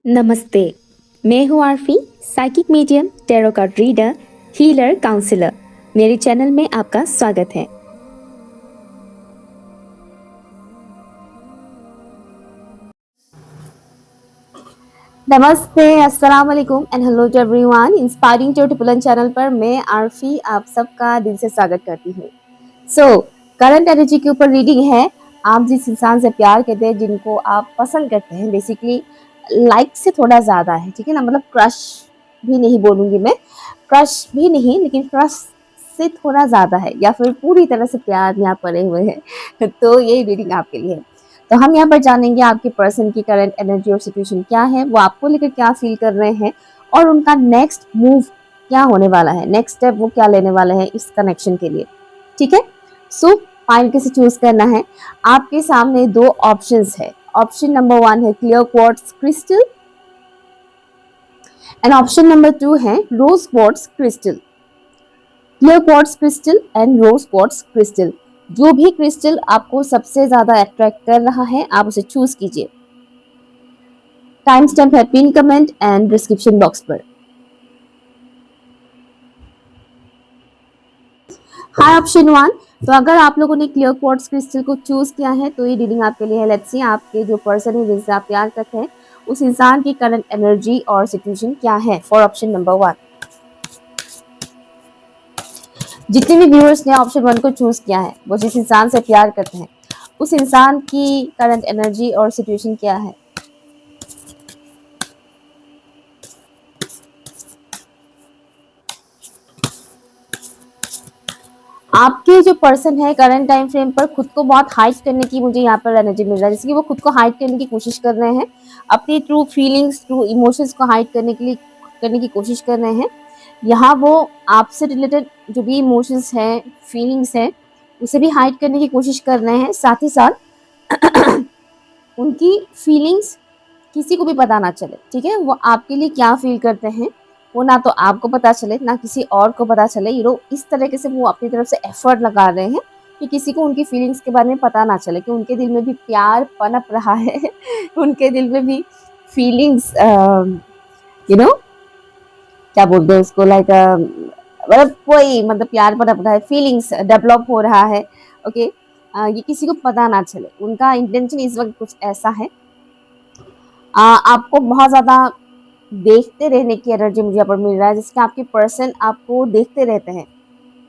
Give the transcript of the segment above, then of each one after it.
नमस्ते। मैं हूँ Aarfi, psychic medium, tarot card reader, healer, counsellor. मेरे चैनल में आपका स्वागत है। नमस्ते, अस्सलाम वालेकुम and hello to everyone. Inspiring to triple channel पर मैं आरफी आप सबका दिल से स्वागत करती हूँ। करंट एनर्जी के ऊपर रीडिंग है। आप जिस इंसान से प्यार करते हैं, जिनको आप पसंद करते हैं, बेसिकली लाइक से थोड़ा ज़्यादा है, ठीक है ना। मतलब क्रश भी नहीं बोलूँगी मैं, क्रश भी नहीं, लेकिन क्रश से थोड़ा ज़्यादा है, या फिर पूरी तरह से प्यार में आप पड़े हुए हैं तो ये रीडिंग आपके लिए है। तो हम यहाँ पर जानेंगे आपके पर्सन की करंट एनर्जी और सिचुएशन क्या है, वो आपको लेकर क्या फील कर रहे हैं, और उनका नेक्स्ट मूव क्या होने वाला है, नेक्स्ट स्टेप वो क्या लेने वाले हैं इस कनेक्शन के लिए, ठीक है। सो फाइल कैसे चूज करना है। आपके सामने दो ऑप्शंस है। ऑप्शन नंबर 1 है clear quartz crystal and option number 2 है rose quartz crystal. Clear quartz crystal and rose quartz crystal, जो भी क्रिस्टल आपको सबसे ज्यादा अट्रैक्ट कर रहा है आप उसे चूज कीजिए। टाइम स्टैम्प है pin comment and description box पर। हाय ऑप्शन 1। तो अगर आप लोगों ने क्लियर क्वार्ट्ज क्रिस्टल को चूज किया है तो ये रीडिंग आपके लिए है। लेट्स सी आपके जो पर्सन है जिनसे आप प्यार करते हैं उस इंसान की करंट एनर्जी और सिचुएशन क्या है फॉर ऑप्शन नंबर 1। जितने भी व्यूअर्स ने ऑप्शन 1 को चूज किया है वो जिस इंसान से प्यार करते हैं उस इंसान की करंट एनर्जी और सिचुएशन क्या है। आपके जो पर्सन है करंट टाइम फ्रेम पर खुद को बहुत हाइड करने की मुझे यहाँ पर एनर्जी मिल रहा है, जैसे कि वो खुद को हाइड करने की कोशिश कर रहे हैं, अपनी ट्रू फीलिंग्स, ट्रू इमोशंस को हाइड करने की कोशिश कर रहे हैं। यहाँ वो आपसे रिलेटेड जो भी इमोशंस हैं, फीलिंग्स हैं, उसे भी हाइड करने की कोशिश कर रहे हैं। साथ ही साथ उनकी फीलिंग्स किसी को भी पता ना चले, ठीक है। वो आपके लिए क्या फील करते हैं वो ना तो आपको पता चले ना किसी और को पता चले। इस तरीके से वो अपनी तरफ से एफर्ट लगा रहे हैं कि किसी को उनकी फीलिंग्स के बारे में पता ना चले, कि उनके दिल में भी प्यार पनप रहा है उनके दिल में भी फीलिंग्स क्या बोलते हैं उसको, लाइक मतलब कोई मतलब प्यार पनप रहा है, फीलिंग्स डेवलप हो रहा है। ओके, ये किसी को पता ना चले। उनका इंटेंशन इस वक्त कुछ ऐसा है, आपको बहुत ज़्यादा देखते रहने की एनर्जी मुझे यहाँ पर मिल रहा है, जिसके आपके पर्सन आपको देखते रहते हैं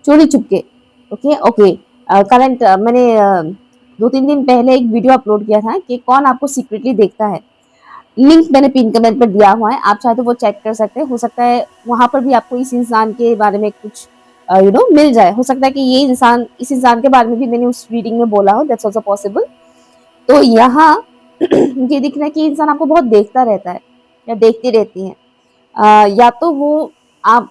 चोरी चुपके। ओके ओके, करंट मैंने 2-3 दिन पहले एक वीडियो अपलोड किया था कि कौन आपको सीक्रेटली देखता है। लिंक मैंने पिन कमेंट पर दिया हुआ है, आप चाहे तो वो चेक कर सकते हैं। हो सकता है वहां पर भी आपको इस इंसान के बारे में कुछ मिल जाए। हो सकता है कि ये इंसान, इस इंसान के बारे में भी मैंने उस रीडिंग में बोला हो, दैट्स आल्सो पॉसिबल। तो यहाँ ये दिख रहा है कि इंसान आपको बहुत देखता रहता है या देखती रहती है। या तो वो आप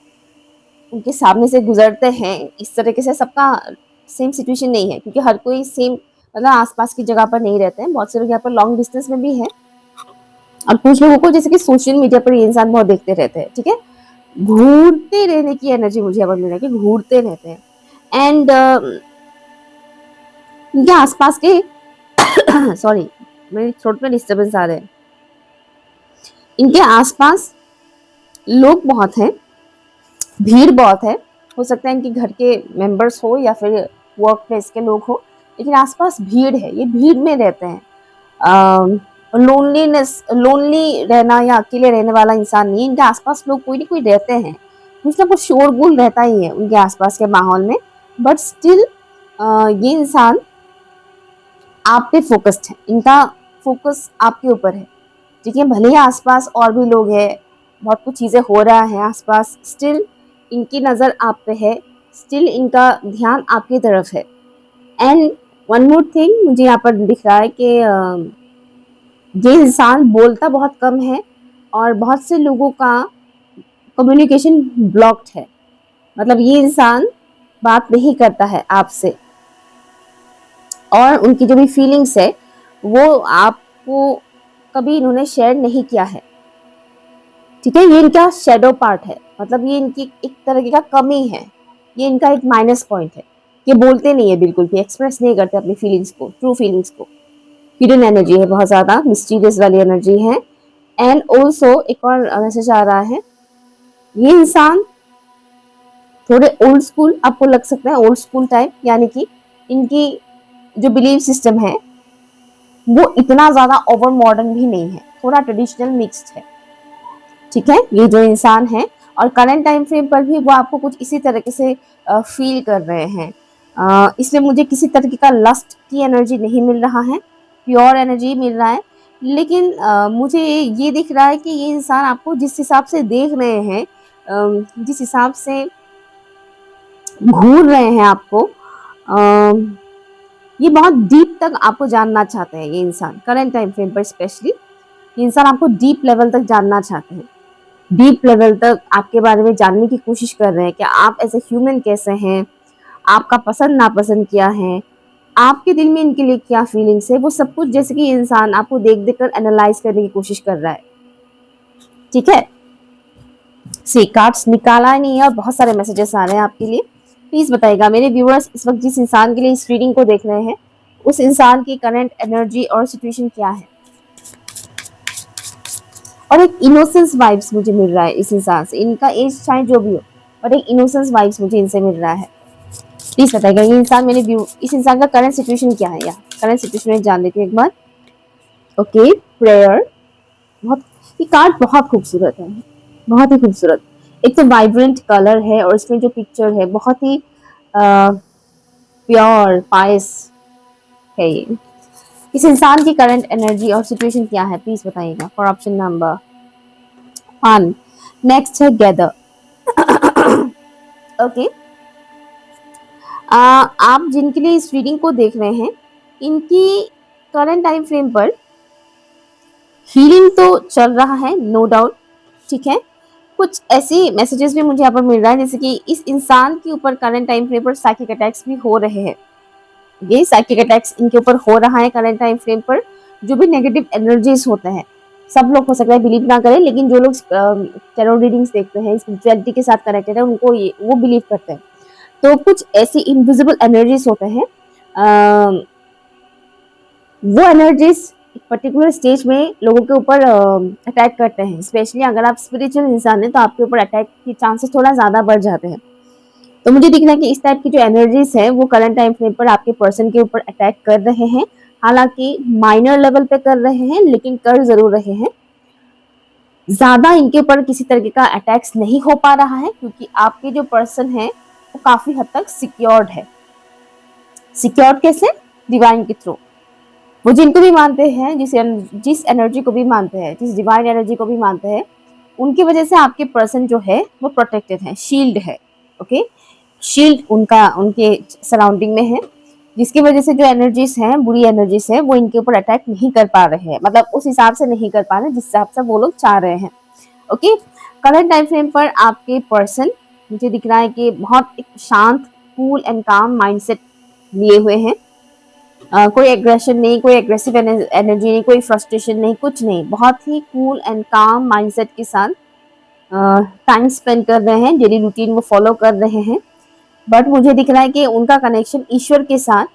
उनके सामने से गुजरते हैं, इस तरीके से सबका सेम सिचुएशन नहीं है, क्योंकि हर कोई सेम मतलब आसपास की जगह पर नहीं रहते हैं। बहुत से लोग यहाँ पर लॉन्ग डिस्टेंस में भी हैं, और कुछ लोगों को जैसे कि सोशल मीडिया पर ये इंसान बहुत देखते रहते हैं, ठीक है। घूरते रहने की एनर्जी मुझे यहाँ पर मिल रही है कि घूरते रहते हैं। एंड इनके आसपास के सॉरी मेरे थ्रोट में डिस्टर्बेंस आ रहे हैं। इनके आसपास लोग बहुत हैं, भीड़ बहुत है। हो सकता है इनके घर के मेंबर्स हो या फिर वर्क प्लेस के लोग हो, लेकिन आसपास भीड़ है, ये भीड़ में रहते हैं। लोनली रहना या अकेले रहने वाला इंसान नहीं है। इनके आसपास लोग कोई ना कोई रहते हैं, कुछ ना कुछ शोरगुल रहता ही है उनके आसपास के माहौल में। बट स्टिल ये इंसान आप पे फोकस्ड है, इनका फोकस आपके ऊपर है, ठीक है। भले ही आसपास और भी लोग हैं, बहुत कुछ चीज़ें हो रहा है आसपास, स्टिल इनकी नज़र आप पे है, स्टिल इनका ध्यान आपकी तरफ है। एंड वन मोर थिंग मुझे यहाँ पर दिख रहा है कि ये इंसान बोलता बहुत कम है, और बहुत से लोगों का कम्युनिकेशन ब्लॉक्ड है। मतलब ये इंसान बात नहीं करता है आपसे, और उनकी जो भी फीलिंग्स है वो आपको कभी इन्होंने शेयर नहीं किया है, ठीक है। ये इनका शेडो पार्ट है, मतलब ये इनकी एक तरह का कमी है, ये इनका एक माइनस पॉइंट है। ये बोलते नहीं है, बिल्कुल भी एक्सप्रेस नहीं करते अपनी फीलिंग्स को, ट्रू फीलिंग्स को। हिडन एनर्जी है, बहुत ज़्यादा मिस्टीरियस वाली एनर्जी है। एंड ऑल्सो एक और मैसेज आ रहा है, ये इंसान थोड़े ओल्ड स्कूल आपको लग सकता है, ओल्ड स्कूल टाइप, यानी कि इनकी जो बिलीव सिस्टम है वो इतना ज्यादा ओवर मॉडर्न भी नहीं है, थोड़ा ट्रेडिशनल मिक्स्ड है। ठीक है, ये जो इंसान है और करंट टाइम फ्रेम पर भी वो आपको कुछ इसी तरीके से फील कर रहे हैं। इसमें मुझे किसी तरीके का लस्ट की एनर्जी नहीं मिल रहा है, प्योर एनर्जी मिल रहा है। लेकिन मुझे ये दिख रहा है कि ये इंसान आपको जिस हिसाब से देख रहे हैं, जिस हिसाब से घूर रहे हैं आपको, ये बहुत डीप तक आपको जानना चाहते हैं। ये इंसान करंट टाइम फ्रेम पर स्पेशली ये इंसान आपको डीप लेवल तक जानना चाहते हैं, डीप लेवल तक आपके बारे में जानने की कोशिश कर रहे हैं कि आप एज ए ह्यूमन कैसे हैं, आपका पसंद नापसंद क्या है, आपके दिल में इनके लिए क्या फीलिंग्स है, वो सब कुछ जैसे कि इंसान आपको देख देख कर एनालाइज करने की कोशिश कर रहा है। ठीक है, सी कार्ड्स निकाला ही नहीं है और बहुत सारे मैसेजेस आ रहे हैं आपके लिए। प्लीज बताइएगा मेरे व्यूअर्स, इस वक्त जिस इंसान के लिए इस रीडिंग को देख रहे हैं उस इंसान की करंट एनर्जी और सिचुएशन क्या है। और एक इनोसेंस वाइब्स मुझे मिल रहा है इस इंसान से, इनका एज चाहे जो भी हो, और एक इनोसेंस वाइब्स मुझे इनसे मिल रहा है। प्लीज बताइएगा ये इंसान मेरे व्यू, इस इंसान का करंट सिचुएशन क्या है, या करंट सिचुएशन में जान लेते हैं एक बार। Okay, prayer. बहुत, ये कार्ड बहुत खूबसूरत है, बहुत ही खूबसूरत। एक तो वाइब्रेंट कलर है और इसमें जो पिक्चर है बहुत ही प्योर पायस है ये। इस इंसान की करंट एनर्जी और सिचुएशन क्या है प्लीज बताइएगा फॉर ऑप्शन नंबर 1। नेक्स्ट है गैदर। ओके, आप जिनके लिए इस रीडिंग को देख रहे हैं इनकी करंट टाइम फ्रेम पर हीलिंग तो चल रहा है, नो डाउट। ठीक है, कुछ ऐसी मैसेजेस भी मुझे यहाँ पर मिल रहा है जैसे कि इस इंसान के ऊपर करंट टाइम फ्रेम पर साइकिक अटैक्स भी हो रहे हैं। ये साइकिक अटैक्स इनके ऊपर हो रहा है करंट टाइम फ्रेम पर। जो भी नेगेटिव एनर्जीज होते हैं, सब लोग हो सकता है बिलीव ना करें, लेकिन जो लोग टैरो रीडिंग्स देखते हैं, स्पिरिचुअलिटी के साथ कनेक्टेड है, उनको ये वो बिलीव करते हैं। तो कुछ ऐसी इनविजिबल एनर्जीज होते हैं, वो एनर्जीज एक पर्टिकुलर स्टेज में लोगों के ऊपर अटैक करते हैं। स्पेशली अगर आप स्पिरिचुअल इंसान हैं तो आपके ऊपर अटैक के चांसेस थोड़ा ज़्यादा बढ़ जाते हैं। तो मुझे दिख रहा है कि इस टाइप की जो एनर्जीज है वो करंट टाइम फ्रेम पर आपके पर्सन के ऊपर अटैक कर रहे हैं। हालांकि माइनर लेवल पे कर रहे हैं, लेकिन कर जरूर रहे हैं। ज़्यादा इनके ऊपर किसी तरीके का अटैक्स नहीं हो पा रहा है क्योंकि आपके जो पर्सन है वो काफ़ी हद तक सिक्योर्ड है। सिक्योर्ड कैसे? डिवाइन के थ्रू। वो जिनको भी मानते हैं, जिस एनर्जी को भी मानते हैं, जिस डिवाइन एनर्जी को भी मानते हैं, उनकी वजह से आपके पर्सन जो है वो प्रोटेक्टेड है, शील्ड है। ओके, शील्ड उनका उनके सराउंडिंग में है, जिसकी वजह से जो एनर्जीज हैं, बुरी एनर्जीज हैं, वो इनके ऊपर अटैक नहीं कर पा रहे हैं, मतलब उस हिसाब से नहीं कर पा रहे जिस हिसाब से वो लोग चाह रहे हैं। ओके, करंट टाइम फ्रेम पर आपके पर्सन मुझे दिख रहा है कि बहुत एक शांत, कूल एंड काम माइंडसेट लिए हुए हैं। कोई एग्रेशन नहीं, कोई एग्रेसिव एनर्जी नहीं, कोई फ्रस्ट्रेशन नहीं, कुछ नहीं। बहुत ही कूल एंड काम माइंडसेट के साथ टाइम स्पेंड कर रहे हैं, डेली रूटीन वो फॉलो कर रहे हैं। बट मुझे दिख रहा है कि उनका कनेक्शन ईश्वर के साथ,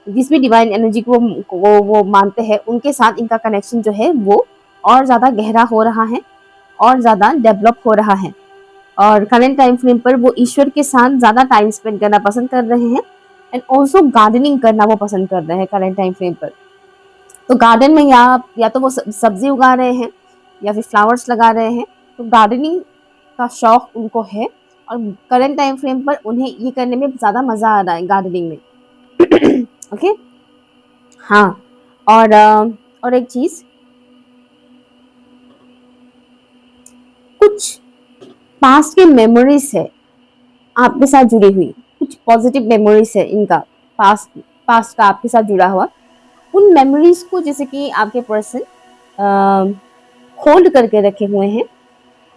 जिस भी डिवाइन एनर्जी को वो मानते हैं, उनके साथ इनका कनेक्शन जो है वो और ज़्यादा गहरा हो रहा है और ज़्यादा डेवलप हो रहा है। और करंट टाइम फ्रेम पर वो ईश्वर के साथ ज़्यादा टाइम स्पेंड करना पसंद कर रहे हैं एंड ऑल्सो गार्डनिंग करना वो पसंद कर रहे हैं करंट टाइम फ्रेम पर। तो गार्डन में या तो वो सब्जी उगा रहे हैं या फिर फ्लावर्स लगा रहे हैं। तो गार्डनिंग का शौक उनको है और करंट टाइम फ्रेम पर उन्हें ये करने में ज़्यादा मज़ा आ रहा है गार्डनिंग में। ओके, हाँ। और एक चीज़, कुछ पास्ट के मेमोरीज है आपके साथ जुड़ी हुई, कुछ पॉजिटिव मेमोरीज है इनका, पास्ट का आपके साथ जुड़ा हुआ। उन मेमोरीज को जैसे कि आपके पर्सन होल्ड करके रखे हुए हैं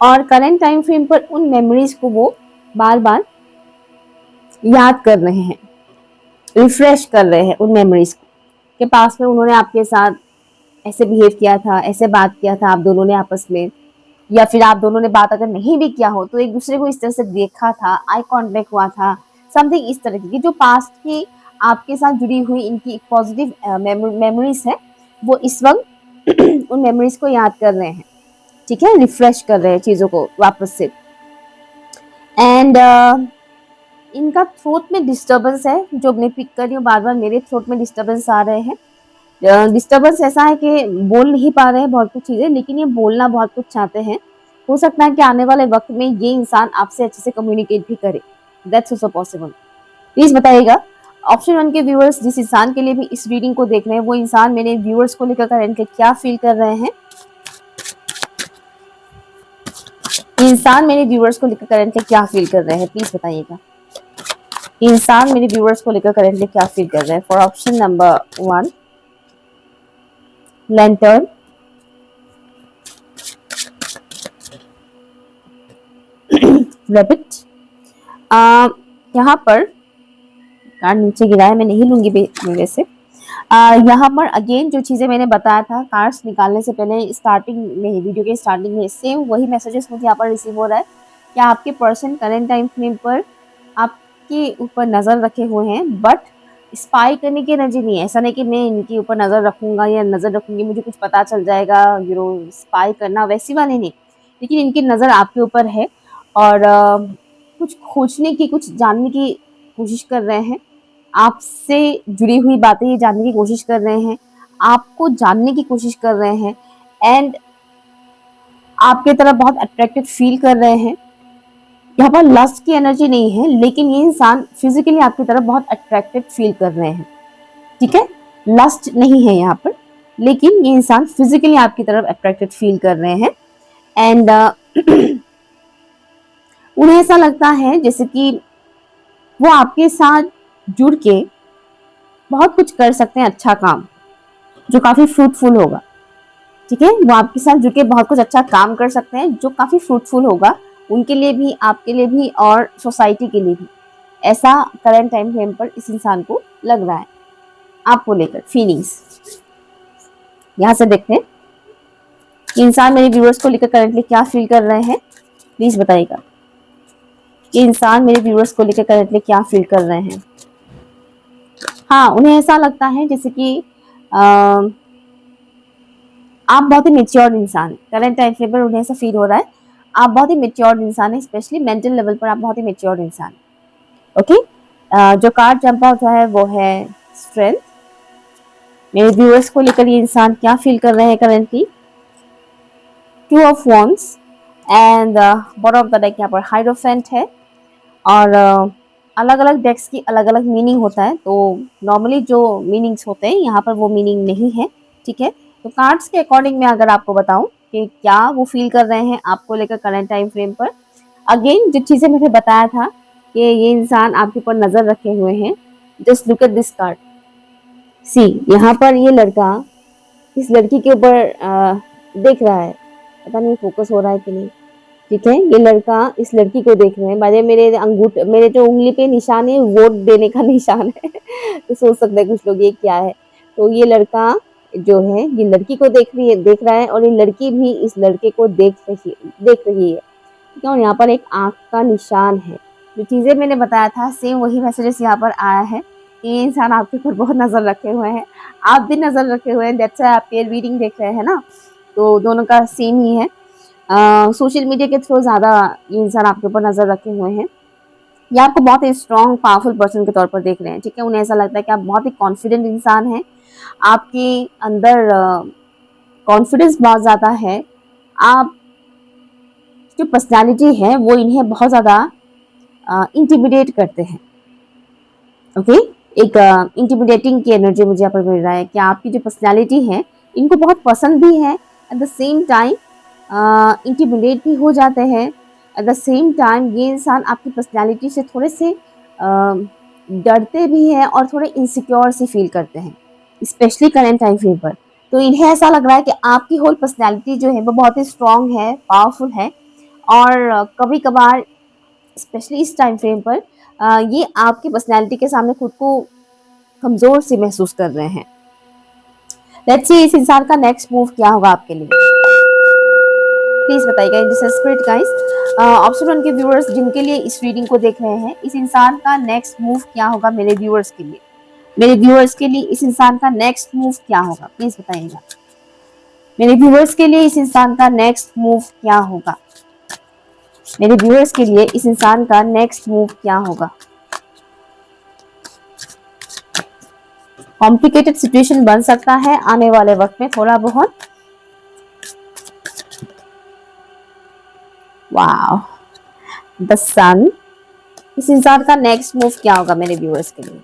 और करंट टाइम फ्रेम पर उन मेमोरीज को वो बार बार याद कर रहे हैं, रिफ्रेश कर रहे हैं उन मेमोरीज को के पास में उन्होंने आपके साथ ऐसे बिहेव किया था, ऐसे बात किया था आप दोनों ने आपस में, या फिर आप दोनों ने बात अगर नहीं भी किया हो तो एक दूसरे को इस तरह से देखा था, आई कांटेक्ट हुआ था, समथिंग इस तरह की जो पास्ट की आपके साथ जुड़ी हुई इनकी पॉजिटिव मेमोरीज है, वो इस वक्त उन मेमोरीज को याद कर रहे हैं। ठीक है, रिफ्रेश कर रहे हैं चीजों को वापस से। एंड इनका थ्रोट में डिस्टर्बेंस है, जो मैं पिक कर रही हूँ, बार बार मेरे थ्रोट में डिस्टर्बेंस आ रहे हैं। डिस्टर्बेंस ऐसा है कि बोल नहीं पा रहे हैं बहुत कुछ चीजें, लेकिन ये बोलना बहुत कुछ चाहते हैं। हो सकता है कि आने वाले वक्त में ये इंसान आपसे अच्छे से कम्युनिकेट भी करे, दैट्स ऑल्सो पॉसिबल। प्लीज बताइएगा ऑप्शन 1 के व्यूअर्स, जिस इंसान के लिए भी इस रीडिंग को देख रहे हैं, वो इंसान मेरे व्यूअर्स को लेकर करंटली क्या फील कर रहे हैं। इंसान मेरे व्यूअर्स को लेकर करंटली क्या फील कर रहे हैं, प्लीज बताइएगा। इंसान मेरे व्यूअर्स को लेकर करंटली क्या फील कर रहे हैं। For option number 1 lantern, rabbit. यहाँ पर कार्ड नीचे गिरा है, मैं नहीं लूंगी वैसे। यहाँ पर अगेन जो चीजें मैंने बताया था कार्ड्स निकालने से पहले स्टार्टिंग में, वीडियो के स्टार्टिंग में, सेम वही मैसेजेस मुझे यहाँ पर रिसीव हो रहा है कि आपके पर्सन करंट टाइम फ्रेम पर आपके ऊपर नजर रखे हुए हैं, बट स्पाई करने की एनर्जी नहीं है। ऐसा नहीं कि मैं इनके ऊपर नजर रखूंगा या नजर रखूंगी मुझे कुछ पता चल जाएगा, स्पाई करना वैसी वाली नहीं, लेकिन इनकी नजर आपके ऊपर है और कुछ खोजने की, कुछ जानने की कोशिश कर रहे हैं। आपसे जुड़ी हुई बातें ये जानने की कोशिश कर रहे हैं, आपको जानने की कोशिश कर रहे हैं, एंड आपके तरफ बहुत अट्रैक्टिव फील कर रहे हैं। यहाँ पर लस्ट की एनर्जी नहीं है, लेकिन ये इंसान फिजिकली आपकी तरफ बहुत अट्रैक्टेड फील कर रहे हैं। ठीक है, लस्ट नहीं है यहाँ पर, लेकिन ये इंसान फिजिकली आपकी तरफ अट्रैक्टेड फील कर रहे हैं। एंड उन्हें ऐसा लगता है जैसे कि वो आपके साथ जुड़ के बहुत कुछ कर सकते हैं, अच्छा काम जो काफी फ्रूटफुल होगा। ठीक है, वो आपके साथ जुड़ के बहुत कुछ अच्छा काम कर सकते हैं जो काफी फ्रूटफुल होगा, उनके लिए भी, आपके लिए भी और सोसाइटी के लिए भी। ऐसा करंट टाइम फ्रेम पर इस इंसान को लग रहा है आपको लेकर फीलिंग्स। यहां से देखते हैं कि इंसान मेरे व्यूअर्स को लेकर करंटली क्या फील कर रहे हैं, प्लीज बताइएगा कि इंसान मेरे व्यूअर्स को लेकर करंटली क्या फील कर रहे हैं। हाँ, उन्हें ऐसा लगता है जैसे कि आप बहुत ही मेच्योर्ड इंसान, करंट टाइम फ्रेम पर उन्हें ऐसा फील हो रहा है आप बहुत ही मेच्योर्ड इंसान है, स्पेशली मेंटल लेवल पर आप बहुत ही मेच्योर्ड इंसान। ओके, जो कार्ड जंप आउट है वो है स्ट्रेंथ। मेरे व्यूअर्स को लेकर ये इंसान क्या फील कर रहे हैं currently. 2 of wands and bottom of the deck यहाँ पर हाइरोफेंट है, और अलग अलग डेक्स की अलग अलग मीनिंग होता है, तो नॉर्मली जो मीनिंग्स होते हैं यहाँ पर वो मीनिंग नहीं है। ठीक है, तो कार्ड्स के अकॉर्डिंग मैं अगर आपको बताऊं कि क्या वो फील कर रहे हैं आपको लेकर करंट टाइम फ्रेम पर, अगेन जो चीजें मैंने बताया था कि ये इंसान आपके ऊपर नजर रखे हुए हैं। Just look at this card, see यहाँ पर ये लड़का इस लड़की के ऊपर देख रहा है, पता नहीं फोकस हो रहा है कि नहीं। ठीक है, ये लड़का इस लड़की को देख रहे हैं, मेरे जो उंगली पे निशान है वोट देने का निशान है तो सोच सकते हैं कुछ लोग ये क्या है। तो ये लड़का जो है ये लड़की को देख रहा है, और ये लड़की भी इस लड़के को देख रही है। ठीक है, और यहाँ पर एक आंख का निशान है। जो चीजें मैंने बताया था सेम वही मैसेजेस यहाँ पर आया है। ये इंसान आपके ऊपर बहुत नजर रखे हुए हैं, आप भी नजर रखे हुए हैं, दैट्स व्हाई आप पेयर रीडिंग देख रहे हैं ना, तो दोनों का सेम ही है। सोशल मीडिया के थ्रू ज्यादा ये इंसान आपके ऊपर नजर रखे हुए हैं, या आपको बहुत ही स्ट्रॉन्ग पावरफुल पर्सन के तौर पर देख रहे हैं। ठीक है, उन्हें ऐसा लगता है कि आप बहुत ही कॉन्फिडेंट इंसान हैं, आपके अंदर कॉन्फिडेंस बहुत ज्यादा है, आप जो पर्सनालिटी है वो इन्हें बहुत ज्यादा इंटिमिडेट करते हैं। ओके, एक इंटिमिडेटिंग की एनर्जी मुझे यहाँ पर मिल रहा है कि आपकी जो पर्सनालिटी है इनको बहुत पसंद भी है, at the same time intimidate भी हो जाते हैं। एट द सेम टाइम ये इंसान आपकी पर्सनालिटी से थोड़े से डरते भी हैं और थोड़े इनसिक्योर से फील करते हैं, स्पेशली करंट टाइम फ्रेम पर। तो इन्हें ऐसा लग रहा है कि आपकी होल पर्सनालिटी जो है वो बहुत ही स्ट्रांग है, पावरफुल है, और कभी कभार स्पेशली इस टाइम फ्रेम पर ये आपकी पर्सनालिटी के सामने खुद को कमजोर से महसूस कर रहे हैं। लेट्स सी इस इंसान का नेक्स्ट मूव क्या होगा आपके लिए, प्लीज बताइएगा in this spirit guys. Option 1 के व्यूअर्स जिनके लिए इस रीडिंग को देख रहे हैं, इस इंसान का नेक्स्ट मूव क्या होगा मेरे व्यूअर्स के लिए। मेरे व्यूअर्स के लिए इस इंसान का नेक्स्ट मूव क्या होगा, प्लीज बताइएगा। मेरे व्यूअर्स के लिए इस इंसान का नेक्स्ट मूव क्या होगा? मेरे व्यूअर्स के लिए इस इंसान का नेक्स्ट मूव क्या होगा? कॉम्प्लिकेटेड सिचुएशन बन सकता है आने वाले वक्त में थोड़ा बहुत। वाओ, द सन। इस इंसान का नेक्स्ट मूव क्या होगा मेरे व्यूअर्स के लिए?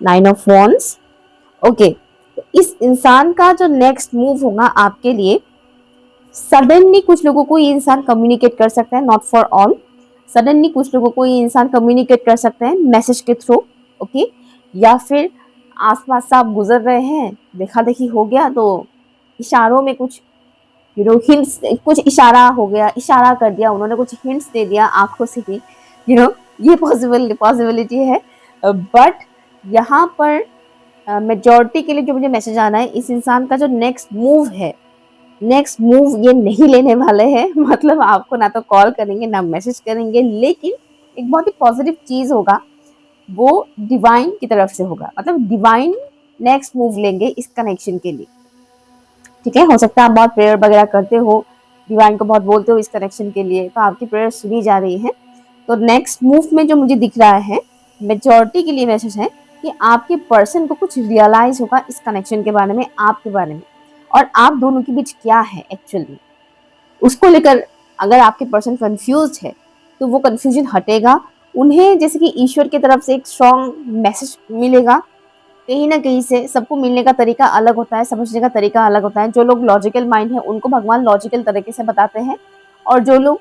9 ऑफ वॉन्ड्स। ओके, तो इस इंसान का जो नेक्स्ट मूव होगा आपके लिए, सडनली कुछ लोगों को ये इंसान कम्युनिकेट कर सकता है, नॉट फॉर ऑल। सडनली कुछ लोगों को ये इंसान कम्युनिकेट कर सकते हैं मैसेज के थ्रू, ओके। या फिर आसपास से आप गुजर रहे हैं, देखा देखी हो गया तो इशारों में कुछ हिंट्स, कुछ इशारा हो गया, इशारा कर दिया उन्होंने, कुछ हिंट्स दे दिया आंखों से ही, ये पॉसिबिलिटी है। बट यहाँ पर मेजॉरिटी के लिए जो मुझे मैसेज आना है, इस इंसान का जो नेक्स्ट मूव है, नेक्स्ट मूव ये नहीं लेने वाले हैं। मतलब आपको ना तो कॉल करेंगे ना मैसेज करेंगे, लेकिन एक बहुत ही पॉजिटिव चीज होगा, वो डिवाइन की तरफ से होगा। मतलब डिवाइन नेक्स्ट मूव लेंगे इस कनेक्शन के लिए, ठीक है। हो सकता है आप बहुत प्रेयर वगैरह करते हो, डिवाइन को बहुत बोलते हो इस कनेक्शन के लिए, तो आपकी प्रेयर सुनी जा रही है। तो नेक्स्ट मूव में जो मुझे दिख रहा है, मेजॉरिटी के लिए मैसेज है कि आपके पर्सन को कुछ रियलाइज होगा इस कनेक्शन के बारे में, आपके बारे में, और आप दोनों के बीच क्या है एक्चुअली, उसको लेकर अगर आपके पर्सन कंफ्यूज है तो वो कंफ्यूजन हटेगा। उन्हें जैसे कि ईश्वर की तरफ से एक स्ट्रॉन्ग मैसेज मिलेगा। कहीं ना कहीं से सबको मिलने का तरीका अलग होता है, समझने का तरीका अलग होता है। जो लोग लॉजिकल माइंड है उनको भगवान लॉजिकल तरीके से बताते हैं, और जो लोग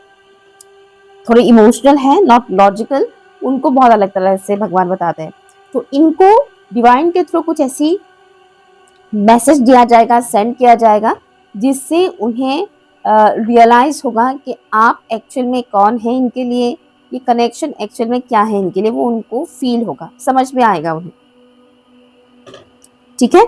थोड़े इमोशनल है, नॉट लॉजिकल, उनको बहुत अलग तरह से भगवान बताते हैं। तो इनको डिवाइन के थ्रू कुछ ऐसी मैसेज दिया जाएगा, सेंड किया जाएगा, जिससे उन्हें रियलाइज होगा कि आप एक्चुअल में कौन है इनके लिए, ये कनेक्शन एक्चुअल में क्या है इनके लिए, वो उनको फील होगा, समझ में आएगा उन्हें, ठीक है।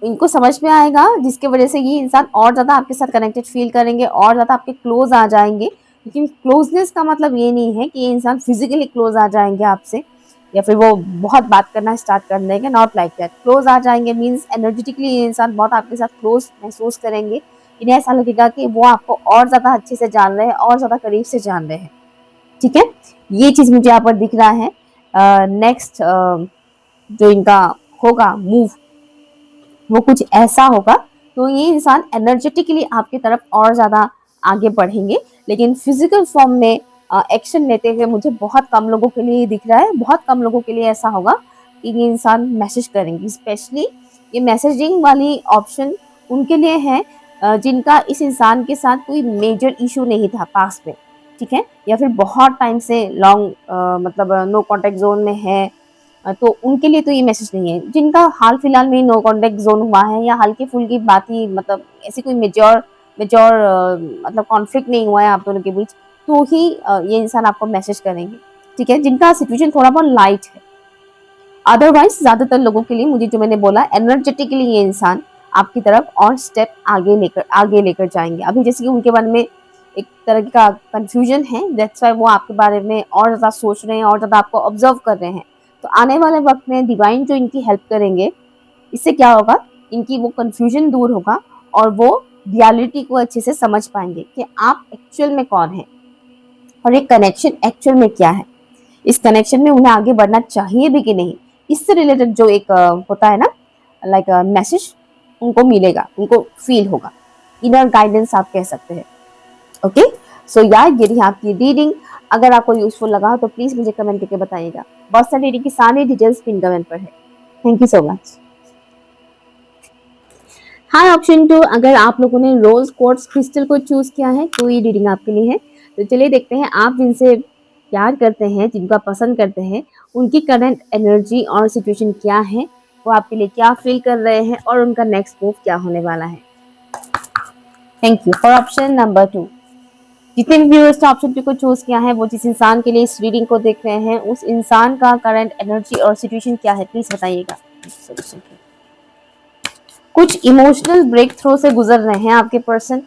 इनको समझ में आएगा, जिसकी वजह से ये इंसान और ज़्यादा आपके साथ कनेक्टेड फील करेंगे, और ज़्यादा आपके क्लोज आ जाएंगे। लेकिन क्लोजनेस का मतलब ये नहीं है कि ये इंसान फिजिकली क्लोज आ जाएंगे आपसे, या फिर वो बहुत बात करना स्टार्ट कर देंगे, नॉट लाइक दैट। क्लोज आ जाएंगे मीन्स एनर्जेटिकली ये इंसान बहुत आपके साथ क्लोज महसूस करेंगे। इन्हें ऐसा लगेगा कि वो आपको और ज़्यादा अच्छे से जान रहे हैं, और ज़्यादा करीब से जान रहे हैं, ठीक है। ये चीज़ मुझे यहाँ पर दिख रहा है। नेक्स्ट जो इनका होगा मूव, वो कुछ ऐसा होगा, तो ये इंसान एनर्जेटिकली आपकी तरफ और ज़्यादा आगे बढ़ेंगे। लेकिन फिजिकल फॉर्म में एक्शन लेते हुए मुझे बहुत कम लोगों के लिए दिख रहा है। बहुत कम लोगों के लिए ऐसा होगा कि ये इंसान मैसेज करेंगे। स्पेशली ये मैसेजिंग वाली ऑप्शन उनके लिए है जिनका इस इंसान के साथ कोई मेजर इशू नहीं था पास्ट में, ठीक है, या फिर बहुत टाइम से लॉन्ग मतलब नो कॉन्टेक्ट जोन में है। तो उनके लिए तो ये मैसेज नहीं है। जिनका हाल फिलहाल में नो कॉन्टेक्ट जोन हुआ है, या हल्की फुल्की बात ही, मतलब ऐसी कोई मेजर मेजर मतलब कॉन्फ्लिक्ट नहीं हुआ है आप दोनों के बीच, तो ही ये इंसान आपको मैसेज करेंगे, ठीक है, जिनका सिचुएशन थोड़ा बहुत लाइट है। अदरवाइज ज्यादातर लोगों के लिए मुझे जो मैंने बोला, एनर्जेटिकली ये इंसान आपकी तरफ और स्टेप आगे लेकर जाएंगे। अभी जैसे कि उनके बारे में एक तरह का कंफ्यूजन है, दैट्स व्हाई वो आपके बारे में और ज़्यादा सोच रहे हैं, और ज़्यादा आपको ऑब्जर्व कर रहे हैं। तो आने वाले वक्त में डिवाइन जो इनकी हेल्प करेंगे, इससे क्या होगा, इनकी वो कंफ्यूजन दूर होगा, और वो रियलिटी को अच्छे से समझ पाएंगे कि आप एक्चुअल में कौन है, और ये कनेक्शन एक्चुअल में क्या है। इस कनेक्शन में उन्हें आगे बढ़ना चाहिए भी कि नहीं, इससे रिलेटेड जो एक होता है ना, लाइक मैसेज उनको मिलेगा, उनको फील होगा। इनर गाइडेंस आप कह सकते हैं, ओके। सो यार, ये रही आपकी रीडिंग। अगर आपको यूजफुल लगा हो तो प्लीज मुझे कमेंट करके बताइएगा। बहुत सारी रीडिंग की सारी डिटेल्स पिन कमेंट पर है। Thank you so much. हाँ, ऑप्शन 2, अगर आप लोगों ने रोज क्वार्ट्ज क्रिस्टल को चूज किया है तो ये रीडिंग आपके लिए है। तो चलिए देखते हैं, आप जिनसे प्यार करते हैं, जिनको आप पसंद करते हैं, उनकी करंट एनर्जी और सिचुएशन क्या है, वो आपके लिए क्या फील कर रहे हैं, और उनका नेक्स्ट मूव क्या होने वाला है। Thank you for option number 2। जितने भी व्यूअर्स ने ऑप्शन 2 को चूज किया है, वो जिस इंसान के लिए इस रीडिंग को देख रहे हैं, उस इंसान का करंट एनर्जी और सिचुएशन क्या है, प्लीज बताइएगा। कुछ इमोशनल ब्रेक थ्रू से गुजर रहे हैं आपके पर्सन,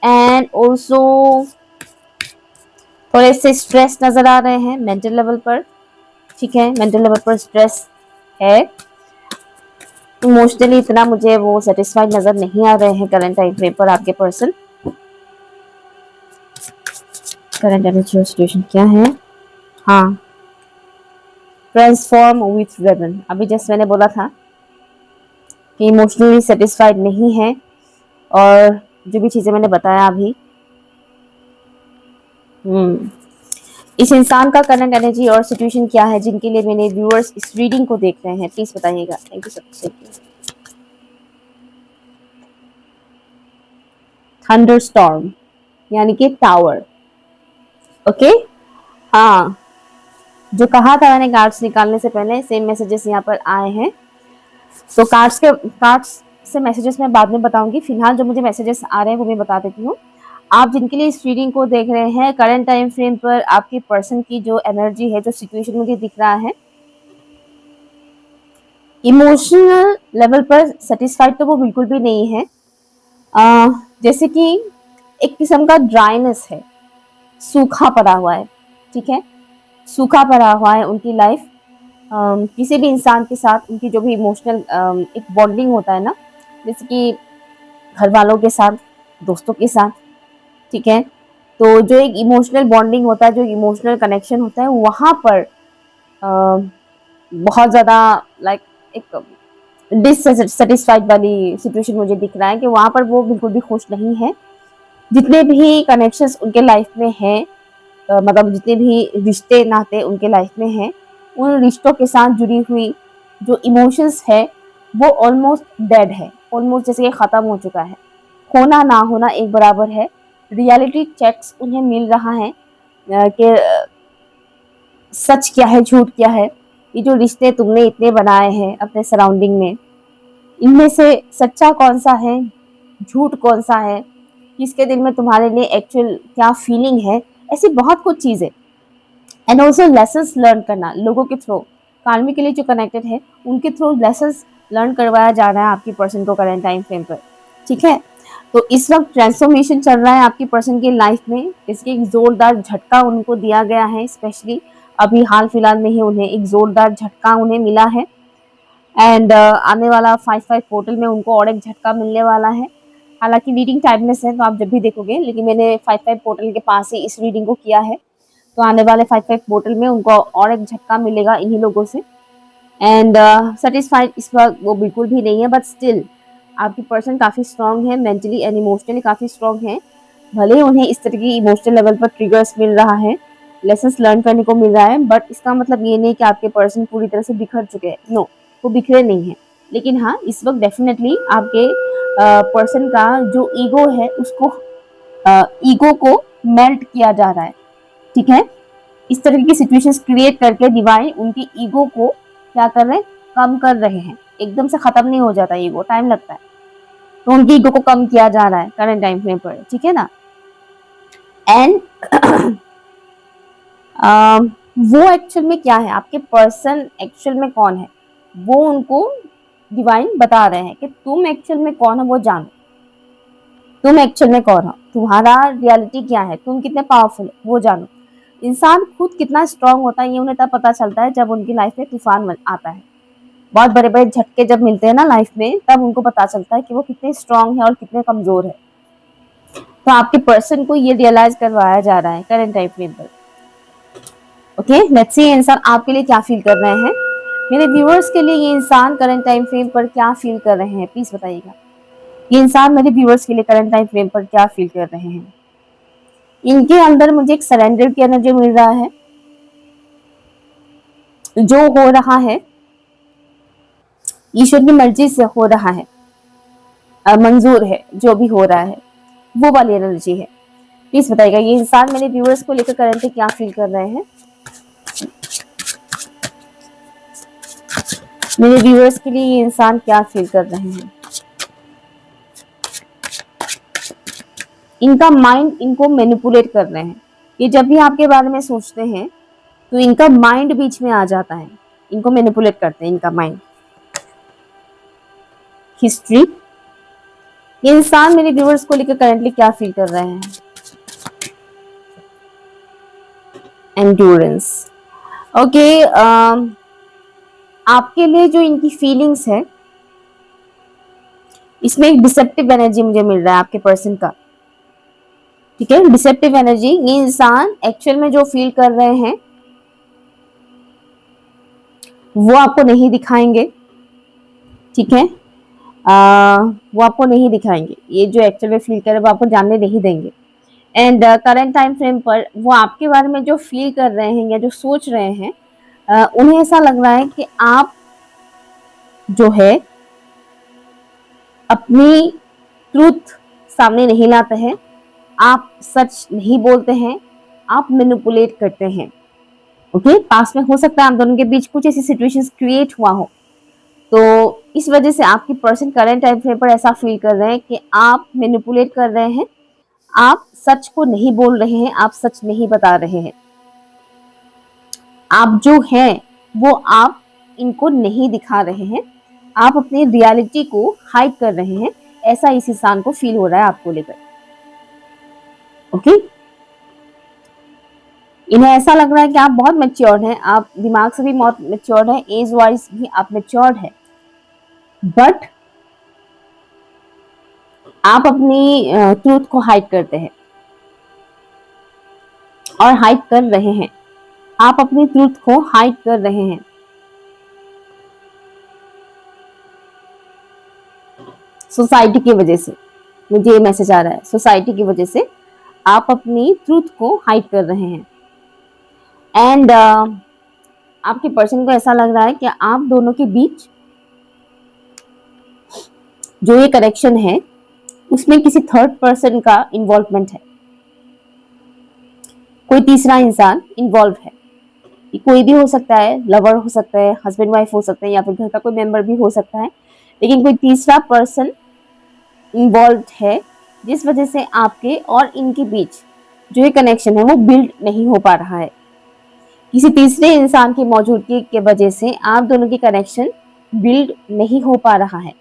एंड ऑल्सो थोड़े से स्ट्रेस नजर आ रहे हैं मेंटल लेवल पर, ठीक है, मेंटल लेवल पर स्ट्रेस है। इमोशनली इतना मुझे वो सेटिस्फाइड नजर नहीं आ रहे हैं करंट टाइम फ्रेम पर आपके पर्सन। करंट एनर्जी और सिचुएशन क्या है? हाँ, ट्रांसफॉर्म विथ रिबन। अभी जैसे मैंने बोला था कि इमोशनली सेटिस्फाइड नहीं है, और जो भी चीजें मैंने बताया अभी, इस इंसान का करंट एनर्जी और सिचुएशन क्या है जिनके लिए मेरे व्यूअर्स इस रीडिंग को देख रहे हैं, प्लीज बताइएगा। Thank you so much. Thunderstorm यानी कि टावर। ओके, हाँ, जो कहा था मैंने कार्ड्स निकालने से पहले, सेम मैसेजेस यहाँ पर आए हैं। तो कार्ड्स से मैसेजेस मैं बाद में बताऊंगी, फिलहाल जो मुझे मैसेजेस आ रहे हैं वो मैं बता देती हूँ। आप जिनके लिए इस रीडिंग को देख रहे हैं, करंट टाइम फ्रेम पर आपके पर्सन की जो एनर्जी है, जो सिचुएशन मुझे दिख रहा है, इमोशनल लेवल पर सेटिस्फाइड तो वो बिल्कुल भी नहीं है। जैसे कि एक किस्म का ड्राइनेस है, सूखा पड़ा हुआ है, ठीक है, सूखा पड़ा हुआ है उनकी लाइफ। किसी भी इंसान के साथ उनकी जो भी इमोशनल एक बॉन्डिंग होता है ना, जैसे कि घर वालों के साथ, दोस्तों के साथ, ठीक है, तो जो एक इमोशनल बॉन्डिंग होता है, जो इमोशनल कनेक्शन होता है, वहाँ पर बहुत ज़्यादा लाइक एक डिससेटिस्फाइड वाली सिचुएशन मुझे दिख रहा है कि वहाँ पर वो बिल्कुल भी खुश नहीं है। जितने भी कनेक्शंस उनके लाइफ में हैं, मतलब जितने भी रिश्ते नाते उनके लाइफ में हैं, उन रिश्तों के साथ जुड़ी हुई जो इमोशंस है वो ऑलमोस्ट डेड है, ऑलमोस्ट जैसे कि ख़त्म हो चुका है। होना ना होना एक बराबर है। रियलिटी चेक्स उन्हें मिल रहा है कि सच क्या है, झूठ क्या है। ये जो रिश्ते तुमने इतने बनाए हैं अपने सराउंडिंग में, इनमें से सच्चा कौन सा है, झूठ कौन सा है, किसके दिल में तुम्हारे लिए एक्चुअल क्या फीलिंग है, ऐसी बहुत कुछ चीज़ें। एंड ऑल्सो लेसन्स लर्न करना लोगों के थ्रू, कार्मी के लिए जो कनेक्टेड है उनके थ्रू लेसन्स लर्न करवाया जा रहा है आपकी पर्सन को करंट टाइम फ्रेम पर, ठीक है। तो इस वक्त ट्रांसफॉर्मेशन चल रहा है आपकी पर्सन की लाइफ में, इसकी एक जोरदार झटका उनको दिया गया है, स्पेशली अभी हाल फिलहाल में ही उन्हें एक जोरदार झटका उन्हें मिला है। एंड आने वाला 5/5 पोर्टल में उनको और एक झटका मिलने वाला है। हालांकि रीडिंग टाइमलेस है तो आप जब भी देखोगे, लेकिन मैंने 5/5 पोर्टल के पास ही इस रीडिंग को किया है, तो आने वाले 5/5 पोर्टल में उनको और एक झटका मिलेगा इन्हीं लोगों से। एंड सेटिस्फाइड इस वक्त वो बिल्कुल भी नहीं है, बट स्टिल आपकी पर्सन काफ़ी स्ट्रांग है, मेंटली एंड इमोशनली काफ़ी स्ट्रांग है। भले ही उन्हें इस तरह की इमोशनल लेवल पर ट्रिगर्स मिल रहा है, लेसन्स लर्न करने को मिल रहा है, बट इसका मतलब ये नहीं कि आपके पर्सन पूरी तरह से बिखर चुके हैं। नो, वो बिखरे नहीं हैं। लेकिन हाँ, इस वक्त डेफिनेटली आपके पर्सन का जो ईगो है उसको ईगो को मेल्ट किया जा रहा है, ठीक है। इस तरह की सिचुएशंस क्रिएट करके डिवाइन उनकी ईगो को क्या कर रहे हैं, कम कर रहे हैं। एकदम से खत्म नहीं हो जाता ईगो, टाइम लगता है। तो उनकी ईगो को कम किया जा रहा है करंट टाइम फ्रेम पर, ठीक है ना। एंड वो एक्चुअल में क्या है, आपके पर्सन एक्चुअल में कौन है, वो उनको डिवाइन बता रहे हैं कि तुम एक्चुअल में कौन हो वो जानो। तुम एक्चुअल में कौन हो, तुम्हारा रियलिटी क्या है, तुम कितने पावरफुल हो वो जानो। इंसान खुद कितना स्ट्रांग होता है ये उन्हें तब पता चलता है जब उनकी लाइफ में तूफान आता है, बहुत बड़े बड़े झटके जब मिलते हैं ना लाइफ में, तब उनको पता चलता है कि वो कितने स्ट्रांग है और कितने कमजोर है। तो आपके पर्सन को ये रियलाइज करवाया जा रहा है करंट टाइम फ्रेम पर। ओके, लेट्स सी इंसान आपके लिए क्या फील कर रहे हैं। मेरे व्यूअर्स के लिए ये इंसान करंट टाइम फ्रेम पर क्या फील कर रहे हैं, प्लीज बताइएगा। ये इंसान मेरे व्यूअर्स के लिए करंट टाइम फ्रेम पर क्या फील कर रहे हैं। इनके अंदर मुझे एक सरेंडर की एनर्जी मिल रहा है। जो हो रहा है ईश्वर की मर्जी से हो रहा है, मंजूर है जो भी हो रहा है, वो वाली एनर्जी है। प्लीज बताइएगा ये इंसान मेरे व्यूअर्स को लेकर करंटली क्या फील कर रहे हैं। मेरे व्यूअर्स के लिए ये इंसान क्या फील कर रहे हैं। इनका माइंड इनको मैनिपुलेट कर रहे हैं। ये जब भी आपके बारे में सोचते हैं तो इनका माइंड बीच में आ जाता है, इनको मैनिपुलेट करते हैं इनका माइंड। हिस्ट्री, ये इंसान मेरे व्यूअर्स को लेकर करंटली क्या फील कर रहे हैं। एंड्योरेंस, ओके, आपके लिए जो इनकी फीलिंग्स है इसमें एक डिसेप्टिव एनर्जी मुझे मिल रहा है आपके पर्सन का, ठीक है। डिसेप्टिव एनर्जी, ये इंसान एक्चुअल में जो फील कर रहे हैं वो आपको नहीं दिखाएंगे, ठीक है। वो आपको नहीं दिखाएंगे, ये जो एक्चुअल में फील कर रहे हैं वो आपको जानने नहीं देंगे। एंड करंट टाइम फ्रेम पर वो आपके बारे में जो फील कर रहे हैं या जो सोच रहे हैं, उन्हें ऐसा लग रहा है कि आप जो है अपनी ट्रूथ सामने नहीं लाते हैं, आप सच नहीं बोलते हैं, आप मैनिपुलेट करते हैं। ओके, पास्ट में हो सकता है आप दोनों के बीच कुछ ऐसी सिचुएशंस क्रिएट हुआ हो, तो इस वजह से आपकी पर्सन करंट टाइम फ्रेम पर ऐसा फील कर रहे हैं कि आप मैनिपुलेट कर रहे हैं, आप सच को नहीं बोल रहे हैं, आप सच नहीं बता रहे हैं, आप जो हैं वो आप इनको नहीं दिखा रहे हैं, आप अपनी रियलिटी को हाइड कर रहे हैं। ऐसा इस इंसान को फील हो रहा है आपको लेकर। ओके, इन्हें ऐसा लग रहा है कि आप बहुत मैच्योर्ड हैं, आप दिमाग से भी बहुत मैच्योर्ड हैं, एज वाइज भी आप मैच्योर्ड हैं, बट आप अपनी ट्रूथ को हाइड करते हैं और हाइड कर रहे हैं, आप अपनी ट्रूथ को हाइड कर रहे हैं। सोसाइटी की वजह से मुझे ये मैसेज आ रहा है, सोसाइटी की वजह से आप अपनी ट्रूथ को हाइड कर रहे हैं। एंड आपके पर्सन को ऐसा लग रहा है कि आप दोनों के बीच जो ये कनेक्शन है उसमें किसी थर्ड पर्सन का इन्वॉल्वमेंट है, कोई तीसरा इंसान इन्वॉल्व है। कोई भी हो सकता है, लवर हो सकता है, हस्बैंड वाइफ हो सकते हैं, या फिर घर का कोई मेंबर भी हो सकता है, लेकिन कोई तीसरा पर्सन इन्वॉल्व है, जिस वजह से आपके और इनके बीच जो ये कनेक्शन है वो बिल्ड नहीं हो पा रहा है। किसी तीसरे इंसान की मौजूदगी के वजह से आप दोनों की कनेक्शन बिल्ड नहीं हो पा रहा है,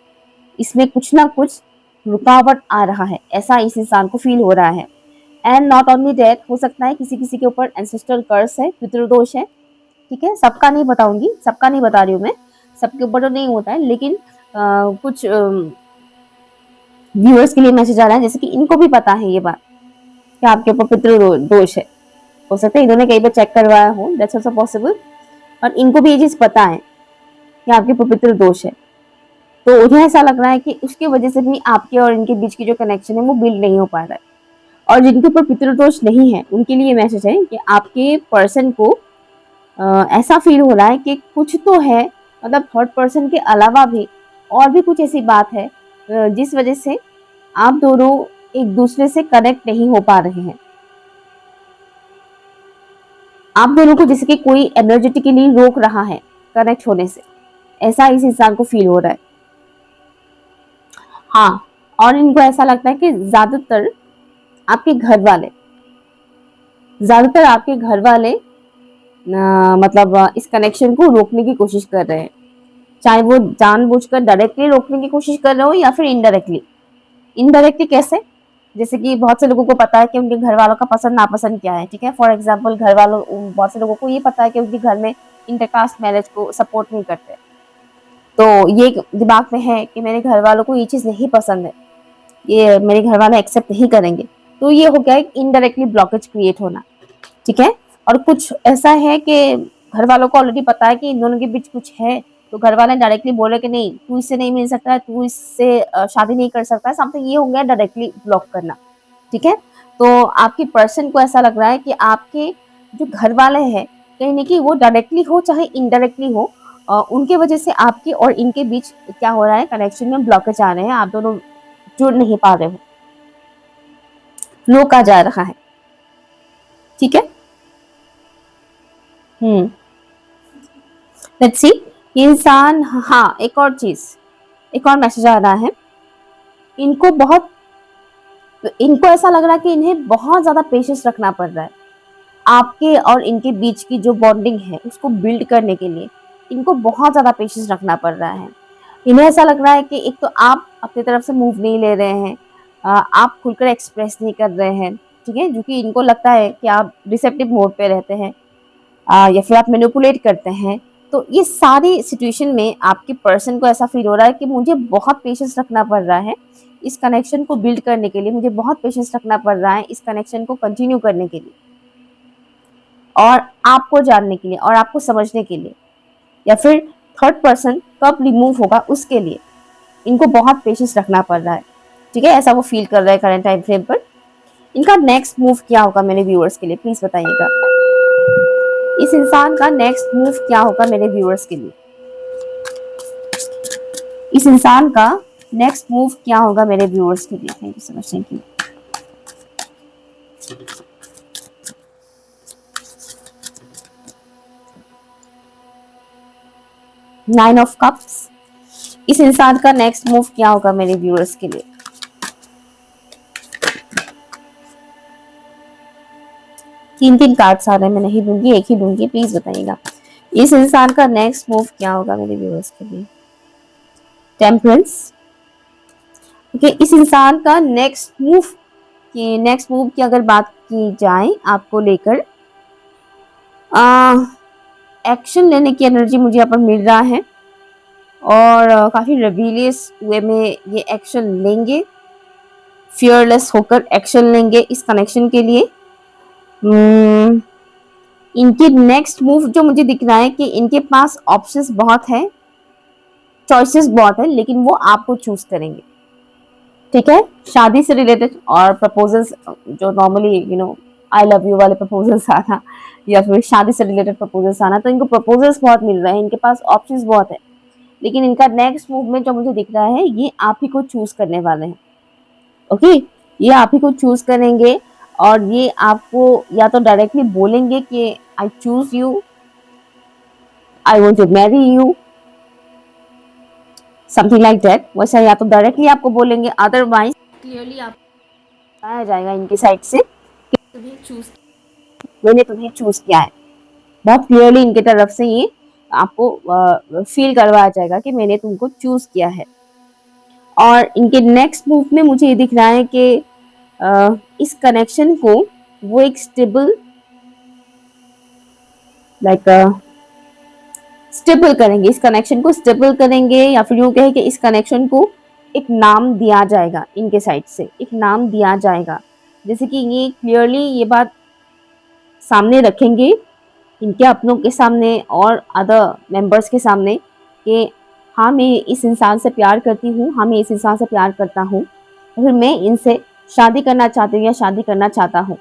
इसमें कुछ ना कुछ रुकावट आ रहा है, ऐसा इस इंसान को फील हो रहा है। एंड नॉट ओनली दैट, हो सकता है किसी किसी के ऊपर एंसेस्ट्रल कर्स है, पितृदोष है, ठीक है। सबका नहीं बताऊंगी, सबका नहीं बता रही हूँ मैं, सबके ऊपर तो नहीं होता है, लेकिन कुछ व्यूअर्स के लिए मैसेज आ रहा है जैसे कि इनको भी पता है ये बात कि आपके ऊपर पितृदोष है। हो सकता है इन्होंने कई बार चेक करवाया हो, दैट्स आल्सो पॉसिबल, और इनको भी ये चीज पता है कि आपके ऊपर पितृदोष है, तो उन्हें ऐसा लग रहा है कि उसकी वजह से भी आपके और इनके बीच की जो कनेक्शन है वो बिल्ड नहीं हो पा रहा है। और जिनके ऊपर पितृदोष नहीं है उनके लिए मैसेज है कि आपके पर्सन को ऐसा फील हो रहा है कि कुछ तो है, मतलब थर्ड पर्सन के अलावा भी और भी कुछ ऐसी बात है जिस वजह से आप दोनों एक दूसरे से कनेक्ट नहीं हो पा रहे हैं। आप दोनों को जैसे कि कोई एनर्जेटिकली रोक रहा है कनेक्ट होने से, ऐसा इस इंसान को फील हो रहा है। हाँ, और इनको ऐसा लगता है कि ज्यादातर आपके घर वाले मतलब इस कनेक्शन को रोकने की कोशिश कर रहे हैं, चाहे वो जानबूझकर डायरेक्टली रोकने की कोशिश कर रहे हो या फिर इनडायरेक्टली कैसे, जैसे कि बहुत से लोगों को पता है कि उनके घर वालों का पसंद नापसंद क्या है, ठीक है। फॉर एग्जाम्पल, बहुत से लोगों को ये पता है कि उनके घर में इंटरकास्ट मैरिज को सपोर्ट नहीं करते, तो ये दिमाग में है कि मेरे घर वालों को ये चीज़ नहीं पसंद है, ये मेरे घर वाले एक्सेप्ट नहीं करेंगे, तो ये हो गया एक इनडायरेक्टली ब्लॉकेज क्रिएट होना, ठीक है। और कुछ ऐसा है कि घर वालों को ऑलरेडी पता है कि इन दोनों के बीच कुछ है, तो घर वाले डायरेक्टली बोले कि नहीं, तू इससे नहीं मिल सकता है, तू इससे शादी नहीं कर सकता है, समथिंग, ये हो गया डायरेक्टली ब्लॉक करना, ठीक है। तो आपके पर्सन को ऐसा लग रहा है कि आपके जो घर वाले हैं, कहीं ना कहीं वो डायरेक्टली हो चाहे इनडायरेक्टली हो, उनके वजह से आपके और इनके बीच क्या हो रहा है, कनेक्शन में ब्लॉकेज आ रहे हैं, आप दोनों जुड़ नहीं पा रहे हो, रोका जा रहा है, ठीक है। लेट्स सी इंसान, हाँ, एक और मैसेज आ रहा है, इनको ऐसा लग रहा है कि इन्हें बहुत ज्यादा पेशेंस रखना पड़ रहा है, आपके और इनके बीच की जो बॉन्डिंग है उसको बिल्ड करने के लिए इनको बहुत ज्यादा पेशेंस रखना पड़ रहा है। इन्हें ऐसा लग रहा है कि एक तो आप अपनी तरफ से मूव नहीं ले रहे हैं, आप खुलकर एक्सप्रेस नहीं कर रहे हैं, ठीक है, जो कि इनको लगता है कि आप रिसेप्टिव मोड पे रहते हैं, या फिर आप मैनिपुलेट करते हैं, तो ये सारी सिचुएशन में आपके पर्सन को ऐसा फील हो रहा है कि मुझे बहुत पेशेंस रखना पड़ रहा है इस कनेक्शन को बिल्ड करने के लिए, मुझे बहुत पेशेंस रखना पड़ रहा है इस कनेक्शन को कंटिन्यू करने के लिए, और आपको जानने के लिए और आपको समझने के लिए, या फिर थर्ड पर्सन कब रिमूव होगा उसके लिए इनको बहुत पेशेंस रखना पड़ रहा है। ठीक है, ऐसा वो फील कर रहा है करंट टाइम फ्रेम पर। इनका नेक्स्ट मूव क्या होगा मेरे व्यूअर्स के लिए, प्लीज बताइएगा। इस इंसान का नेक्स्ट मूव क्या होगा मेरे व्यूअर्स के लिए। इस इंसान का नेक्स्ट मूव क्या होगा मेरे व्यूअर्स के लिए। Thank you so much, thank you. Nine of cups. इस इंसान का नेक्स्ट मूव क्या होगा मेरे व्यूअर्स के लिए। तीन तीन कार्ड्स आ रहे हैं, मैं नहीं दूंगी, एक ही दूंगी, प्लीज बताइएगा। इस इंसान का नेक्स्ट मूव क्या होगा मेरे व्यूअर्स के लिए। टेम्परेंस। ओके, इस इंसान का नेक्स्ट मूव की अगर बात की जाए आपको लेकर, एक्शन लेने की एनर्जी मुझे यहाँ पर मिल रहा है, और काफी रेबिलियस वे में ये एक्शन लेंगे, फियरलेस होकर एक्शन लेंगे इस कनेक्शन के लिए। इनके नेक्स्ट मूव जो मुझे दिख रहा है कि इनके पास ऑप्शंस बहुत है, चॉइसेस बहुत है, लेकिन वो आपको चूज करेंगे। ठीक है, शादी से रिलेटेड और प्रपोजल्स जो नॉर्मली आई लव यू वाले प्रपोजल्स आना, या फिर शादी से रिलेटेड प्रपोजल्स आना, तो इनको प्रपोजल्स बहुत मिल रहे हैं, इनके पास ऑप्शंस बहुत है, लेकिन इनका नेक्स्ट मूव में जो मुझे दिख रहा है ये आप ही को चूज करने वाले हैं। ओके, ये आप ही को चूज करेंगे, और ये आपको या तो डायरेक्टली बोलेंगे कि I choose you, I want to marry you, something like that. वैसा या तो डायरेक्टली आपको बोलेंगे, अदरवाइज क्लियरली आप बताया जाएगा इनकी साइड से कि तुम्हें चूज, मैंने तुम्हें चूज किया है। बहुत क्लियरली इनके तरफ से ये आपको फील करवाया जाएगा कि मैंने तुमको चूज किया है। और इनके नेक्स्ट मूव में मुझे ये दिख रहा है कि इस कनेक्शन को वो एक स्टेबल स्टेबल करेंगे, इस कनेक्शन को स्टेबल करेंगे, या फिर यूं कहें कि इस कनेक्शन को एक नाम दिया जाएगा, इनके साइड से एक नाम दिया जाएगा। जैसे कि ये क्लियरली ये बात सामने रखेंगे इनके अपनों के सामने और अदर मेंबर्स के सामने कि हाँ, मैं इस इंसान से प्यार करती हूँ, हाँ मैं इस इंसान से प्यार करता हूँ, फिर मैं इनसे शादी करना चाहती हूँ या शादी करना चाहता हूँ।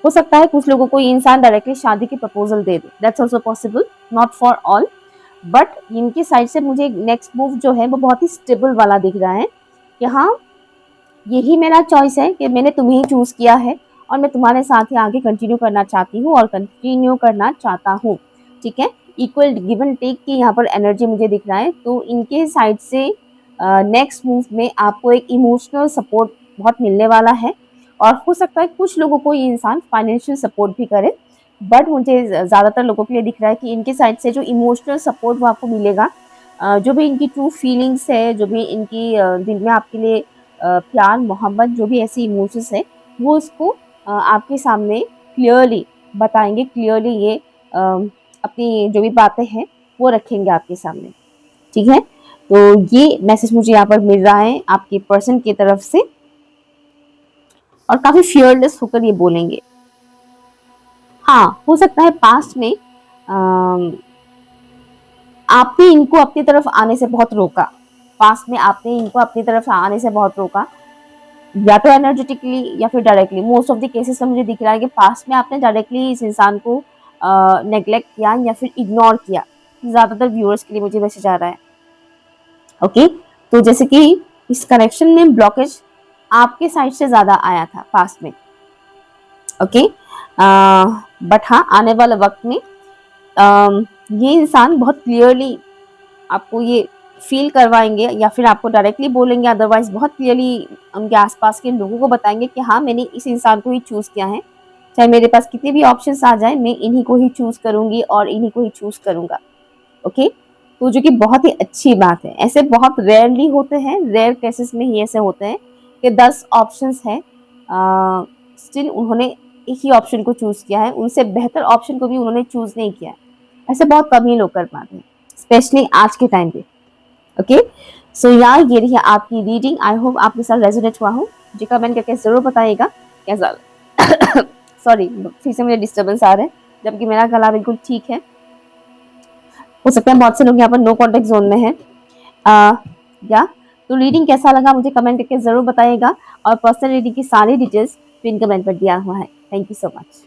हो सकता है कुछ लोगों को ये इंसान डायरेक्टली शादी की proposal they they, that's also possible, not for all, but इनकी साइड से मुझे नेक्स्ट मूव जो है वो बहुत ही स्टेबल वाला दिख रहा है कि हाँ, यही मेरा चॉइस है कि मैंने तुम्हें ही चूज किया है और मैं तुम्हारे साथ ही आगे कंटिन्यू करना चाहती हूँ और कंटिन्यू करना चाहता हूँ। ठीक है, इक्वल गिव एंड टेक की यहाँ पर एनर्जी मुझे दिख रहा है। तो इनके साइड से नेक्स्ट मूव में आपको एक इमोशनल सपोर्ट बहुत मिलने वाला है, और हो सकता है कुछ लोगों को ये इंसान फाइनेंशियल सपोर्ट भी करे, बट मुझे ज़्यादातर लोगों के लिए दिख रहा है कि इनके साइड से जो इमोशनल सपोर्ट वो आपको मिलेगा, जो भी इनकी ट्रू फीलिंग्स है, जो भी इनकी दिल में आपके लिए प्यार मोहब्बत जो भी ऐसी इमोशंस है, वो उसको आपके सामने क्लियरली बताएंगे, क्लियरली ये अपनी जो भी बातें हैं वो रखेंगे आपके सामने। ठीक है, तो ये मैसेज मुझे यहाँ पर मिल रहा है आपके पर्सन की तरफ से, और काफी फियरलेस होकर ये बोलेंगे। हाँ, हो सकता है पास्ट में आपने इनको अपनी तरफ आने से बहुत रोका, पास्ट में आपने इनको अपनी तरफ आने से बहुत रोका, या तो एनर्जेटिकली या फिर directly. Most of the cases में मुझे दिख रहा है कि पास्ट में आपने डायरेक्टली इस इंसान को नेग्लेक्ट किया या फिर इग्नोर किया। ज़्यादातर व्यूअर्स के लिए मुझे मैसेज आ रहा है। ओके, तो जैसे कि इस कनेक्शन में ब्लॉकेज आपके साइड से ज़्यादा आया था पास्ट में। ओके, बट हाँ, आने वाले वक्त में ये इंसान बहुत क्लियरली आपको ये फील करवाएंगे, या फिर आपको डायरेक्टली बोलेंगे, अदरवाइज बहुत क्लियरली उनके आसपास के लोगों को बताएंगे कि हाँ, मैंने इस इंसान को ही चूज किया है, चाहे मेरे पास कितने भी ऑप्शंस आ जाए, मैं इन्हीं को ही चूज करूंगी और इन्हीं को ही चूज करूंगा। ओके, तो जो कि बहुत ही अच्छी बात है। ऐसे बहुत रेयरली होते हैं, रेयर केसेस में ही ऐसे होते हैं कि 10 ऑप्शंस हैं, स्टिल उन्होंने एक ही ऑप्शन को चूज किया है, उनसे बेहतर ऑप्शन को भी उन्होंने चूज नहीं किया है। ऐसे बहुत कम ही लोग कर पाते हैं। स्पेशली आज के टाइम पे। ओके, सो यार ये रही आपकी रीडिंग। आई होप आपके साथ रेजोनेट हुआ हो। मुझे कमेंट करके जरूर बताइएगा कैसा सॉरी, फिर से मुझे डिस्टर्बेंस आ रहे हैं, जबकि मेरा गला बिल्कुल ठीक है। हो सकता है बहुत से लोग यहाँ पर नो कॉन्टेक्ट जोन में है। या तो रीडिंग कैसा लगा मुझे कमेंट करके जरूर बताइएगा, और पर्सनल रीडिंग की सारी डिटेल्स पिन कमेंट पर दिया हुआ है। Thank you so much.